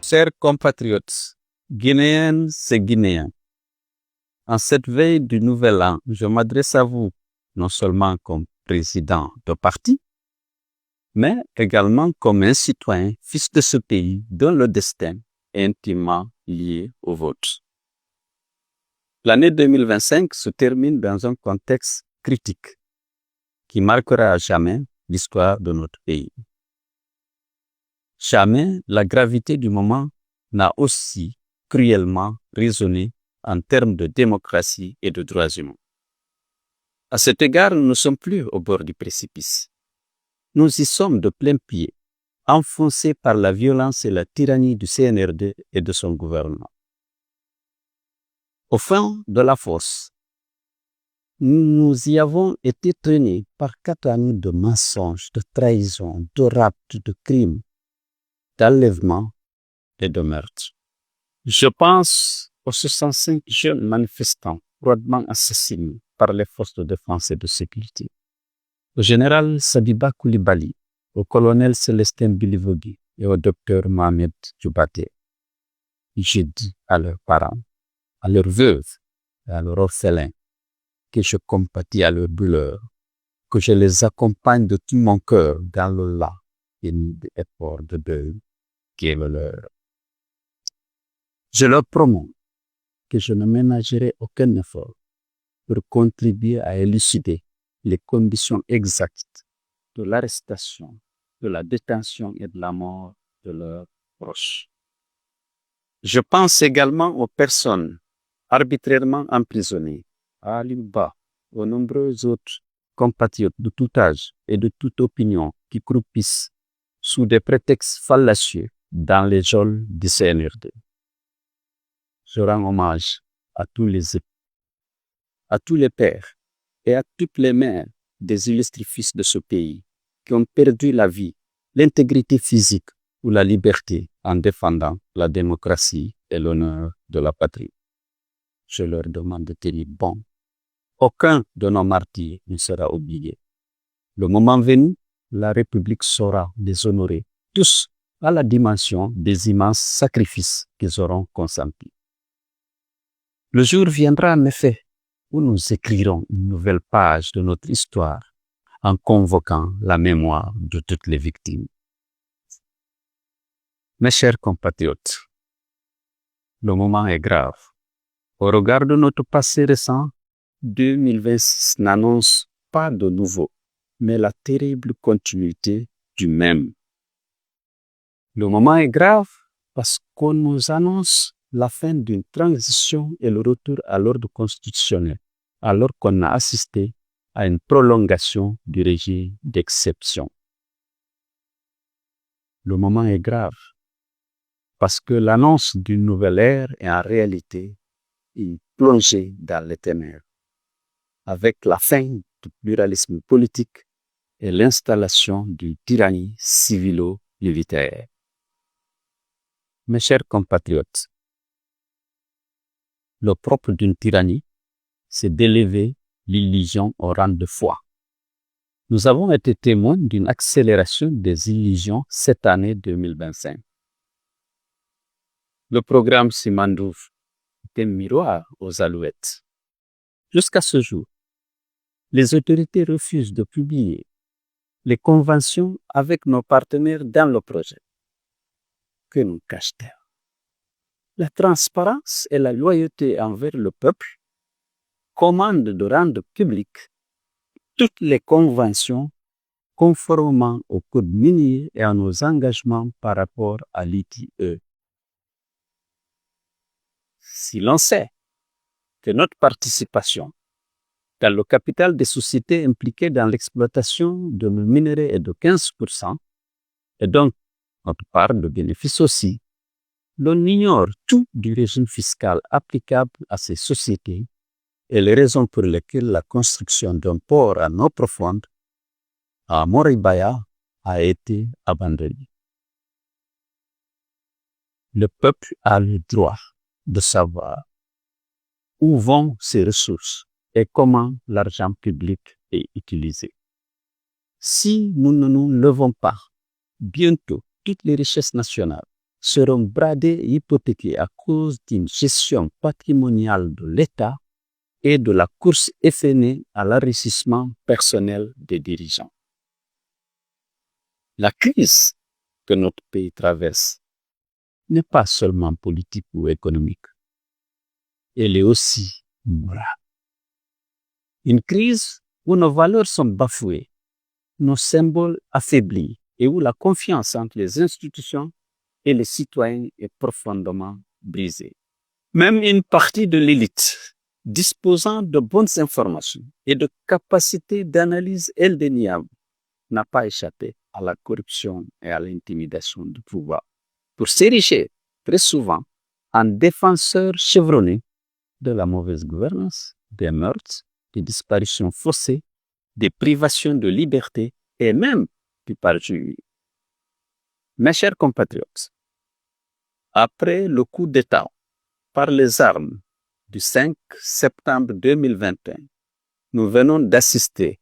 Chers compatriotes, Guinéennes et Guinéens, en cette veille du Nouvel An, je m'adresse à vous non seulement comme président de parti, mais également comme un citoyen, fils de ce pays dont le destin est intimement lié au vôtre. L'année 2025 se termine dans un contexte critique qui marquera à jamais l'histoire de notre pays. Jamais la gravité du moment n'a aussi cruellement résonné en termes de démocratie et de droits humains. À cet égard, nous ne sommes plus au bord du précipice. Nous y sommes de plein pied, enfoncés par la violence et la tyrannie du CNRD et de son gouvernement. Au fond de la fosse, nous y avons été traînés par 4 années de mensonges, de trahison, de rapt, de crimes, d'enlèvement et de meurtre. Je pense aux 65 jeunes manifestants froidement assassinés par les forces de défense et de sécurité, au général Sadiba Koulibaly, au colonel Célestin Bilivogui et au docteur Mohamed Djoubaté. J'ai dit à leurs parents, à leurs veuves et à leurs orphelins que je compatis à leur douleur, que je les accompagne de tout mon cœur dans le là effort de deuil qui est le leur. Je leur promets que je ne ménagerai aucun effort pour contribuer à élucider les conditions exactes de l'arrestation, de la détention et de la mort de leurs proches. Je pense également aux personnes arbitrairement emprisonnées, à Ali Ba, aux nombreux autres compatriotes de tout âge et de toute opinion qui croupissent sous des prétextes fallacieux dans les geôles du CNRD. Je rends hommage à tous les époux, à tous les pères et à toutes les mères des illustres fils de ce pays qui ont perdu la vie, l'intégrité physique ou la liberté en défendant la démocratie et l'honneur de la patrie. Je leur demande de tenir bon. Aucun de nos martyrs ne sera oublié. Le moment venu, la République saura les honorer tous à la dimension des immenses sacrifices qu'ils auront consentis. Le jour viendra en effet où nous écrirons une nouvelle page de notre histoire en convoquant la mémoire de toutes les victimes. Mes chers compatriotes, le moment est grave. Au regard de notre passé récent, 2026 n'annonce pas de nouveau, mais la terrible continuité du même. Le moment est grave parce qu'on nous annonce la fin d'une transition et le retour à l'ordre constitutionnel, alors qu'on a assisté à une prolongation du régime d'exception. Le moment est grave parce que l'annonce d'une nouvelle ère est en réalité une plongée dans les ténèbres, avec la fin du pluralisme politique et l'installation d'une tyrannie civilo-militaire. Mes chers compatriotes, le propre d'une tyrannie, c'est d'élever l'illusion au rang de foi. Nous avons été témoins d'une accélération des illusions cette année 2025. Le programme Simandouf est un miroir aux alouettes. Jusqu'à ce jour, les autorités refusent de publier les conventions avec nos partenaires dans le projet. Que nous cache-t-elle? La transparence et la loyauté envers le peuple commandent de rendre publiques toutes les conventions conformément au code minier et à nos engagements par rapport à l'ITE. Si l'on sait que notre participation dans le capital des sociétés impliquées dans l'exploitation de nos minerais est de 15%, et donc notre part de bénéfice aussi, l'on ignore tout du régime fiscal applicable à ces sociétés et les raisons pour lesquelles la construction d'un port à eau profonde à Moribaya a été abandonnée. Le peuple a le droit de savoir où vont ces ressources et comment l'argent public est utilisé. Si nous ne nous levons pas, bientôt toutes les richesses nationales seront bradés et hypothéqués à cause d'une gestion patrimoniale de l'État et de la course effrénée à l'enrichissement personnel des dirigeants. La crise que notre pays traverse n'est pas seulement politique ou économique, elle est aussi morale. Une crise où nos valeurs sont bafouées, nos symboles affaiblis et où la confiance entre les institutions et les citoyens est profondément brisée. Même une partie de l'élite disposant de bonnes informations et de capacités d'analyse indéniables n'a pas échappé à la corruption et à l'intimidation du pouvoir pour s'ériger très souvent en défenseurs chevronnés de la mauvaise gouvernance, des meurtres, des disparitions forcées, des privations de liberté et même du parjure. Mes chers compatriotes, après le coup d'État par les armes du 5 septembre 2021, nous venons d'assister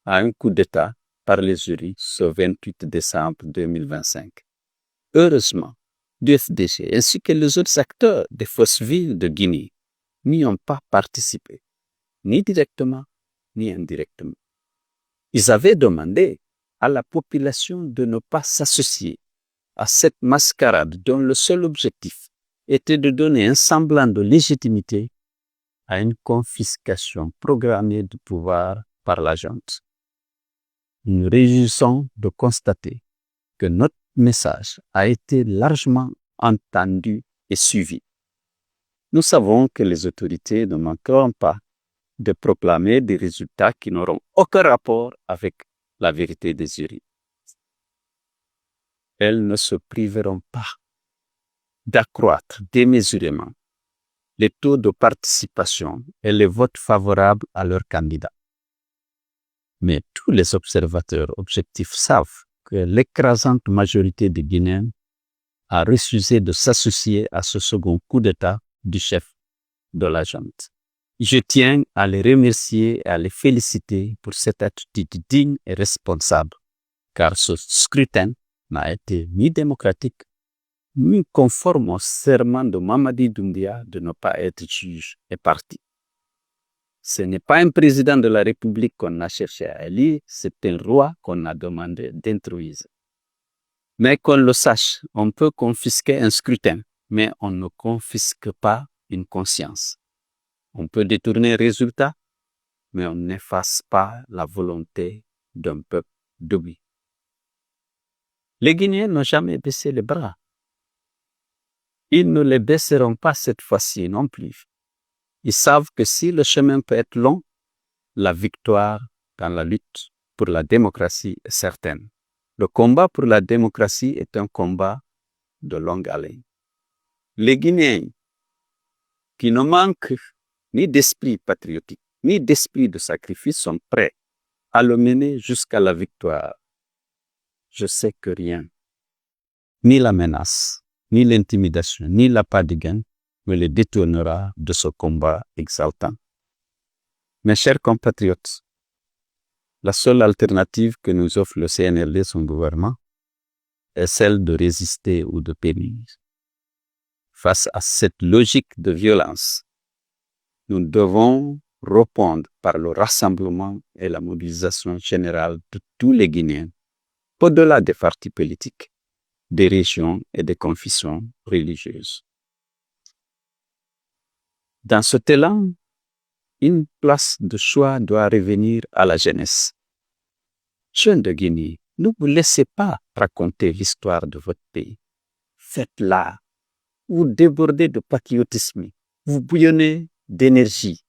à un coup d'État par les urnes ce 28 décembre 2025. Heureusement, l'UFDG ainsi que les autres acteurs des forces vives de Guinée n'y ont pas participé, ni directement, ni indirectement. Ils avaient demandé à la population de ne pas s'associer à cette mascarade dont le seul objectif était de donner un semblant de légitimité à une confiscation programmée du pouvoir par la junte. Nous nous réjouissons de constater que notre message a été largement entendu et suivi. Nous savons que les autorités ne manqueront pas de proclamer des résultats qui n'auront aucun rapport avec la vérité des urnes. Elles ne se priveront pas d'accroître démesurément les taux de participation et les votes favorables à leurs candidats. Mais tous les observateurs objectifs savent que l'écrasante majorité des Guinéens a refusé de s'associer à ce second coup d'État du chef de la junte. Je tiens à les remercier et à les féliciter pour cette attitude digne et responsable, car ce scrutin n'a été ni démocratique, ni conforme au serment de Mamadi Doumbouya de ne pas être juge et parti. Ce n'est pas un président de la République qu'on a cherché à élire, c'est un roi qu'on a demandé d'introduire. Mais qu'on le sache, on peut confisquer un scrutin, mais on ne confisque pas une conscience. On peut détourner un résultat, mais on n'efface pas la volonté d'un peuple debout. Les Guinéens n'ont jamais baissé les bras. Ils ne les baisseront pas cette fois-ci non plus. Ils savent que si le chemin peut être long, la victoire dans la lutte pour la démocratie est certaine. Le combat pour la démocratie est un combat de longue haleine. Les Guinéens qui ne manquent ni d'esprit patriotique, ni d'esprit de sacrifice sont prêts à le mener jusqu'à la victoire. Je sais que rien, ni la menace, ni l'intimidation, ni l'appât de gain me les détournera de ce combat exaltant. Mes chers compatriotes, la seule alternative que nous offre le CNRD et son gouvernement est celle de résister ou de périr. Face à cette logique de violence, nous devons répondre par le rassemblement et la mobilisation générale de tous les Guinéens, au-delà des partis politiques, des régions et des confessions religieuses. Dans cet élan, une place de choix doit revenir à la jeunesse. Jeunes de Guinée, ne vous laissez pas raconter l'histoire de votre pays. Faites-la. Vous débordez de patriotisme. Vous bouillonnez d'énergie.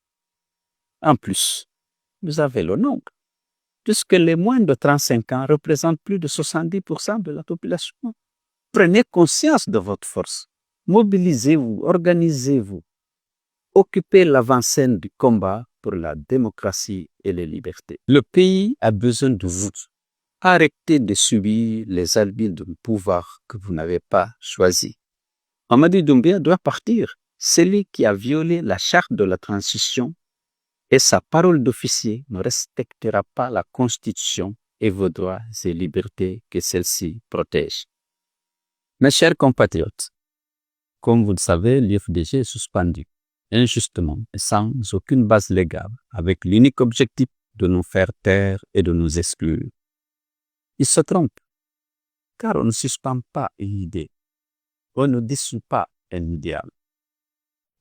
En plus, vous avez le nombre, puisque les moins de 35 ans représentent plus de 70% de la population. Prenez conscience de votre force. Mobilisez-vous, organisez-vous. Occupez l'avant-scène du combat pour la démocratie et les libertés. Le pays a besoin de vous. Arrêtez de subir les arbitres du pouvoir que vous n'avez pas choisi. Mamadi Doumbouya doit partir. Celui qui a violé la charte de la transition et sa parole d'officier ne respectera pas la Constitution et vos droits et libertés que celle-ci protège. Mes chers compatriotes, comme vous le savez, l'IFDG est suspendu injustement et sans aucune base légale, avec l'unique objectif de nous faire taire et de nous exclure. Ils se trompent, car on ne suspend pas une idée, on ne dissout pas un idéal.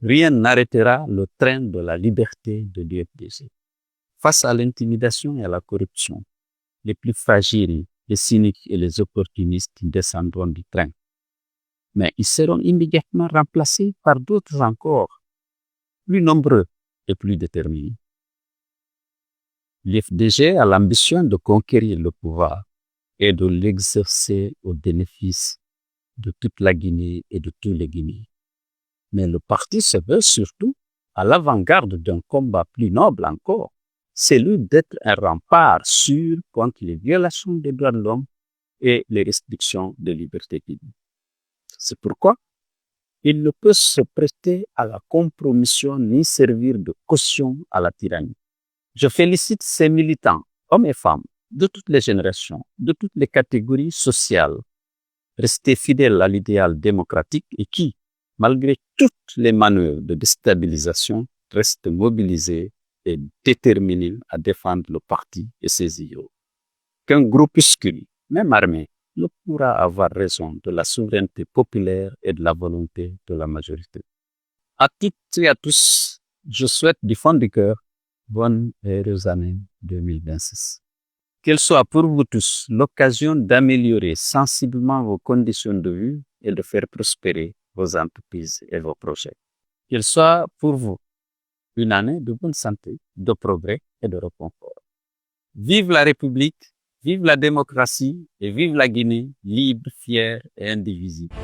Rien n'arrêtera le train de la liberté de l'IFDG. Face à l'intimidation et à la corruption, les plus fragiles, les cyniques et les opportunistes descendront du train. Mais ils seront immédiatement remplacés par d'autres encore, plus nombreux et plus déterminés. L'IFDG a l'ambition de conquérir le pouvoir et de l'exercer au bénéfice de toute la Guinée et de tous les Guinéens. Mais le parti se veut surtout à l'avant-garde d'un combat plus noble encore, celui d'être un rempart sûr contre les violations des droits de l'homme et les restrictions de liberté publique. C'est pourquoi il ne peut se prêter à la compromission ni servir de caution à la tyrannie. Je félicite ces militants, hommes et femmes, de toutes les générations, de toutes les catégories sociales, restés fidèles à l'idéal démocratique et qui, malgré toutes les manœuvres de déstabilisation, restent mobilisés et déterminés à défendre le parti et ses idéaux. Qu'un groupuscule, même armé, ne pourra avoir raison de la souveraineté populaire et de la volonté de la majorité. À toutes et à tous, je souhaite du fond du cœur bonne et heureuse année 2026. Qu'elle soit pour vous tous l'occasion d'améliorer sensiblement vos conditions de vie et de faire prospérer vos entreprises et vos projets. Qu'elle soit pour vous une année de bonne santé, de progrès et de réconfort. Vive la République, vive la démocratie et vive la Guinée libre, fière et indivisible.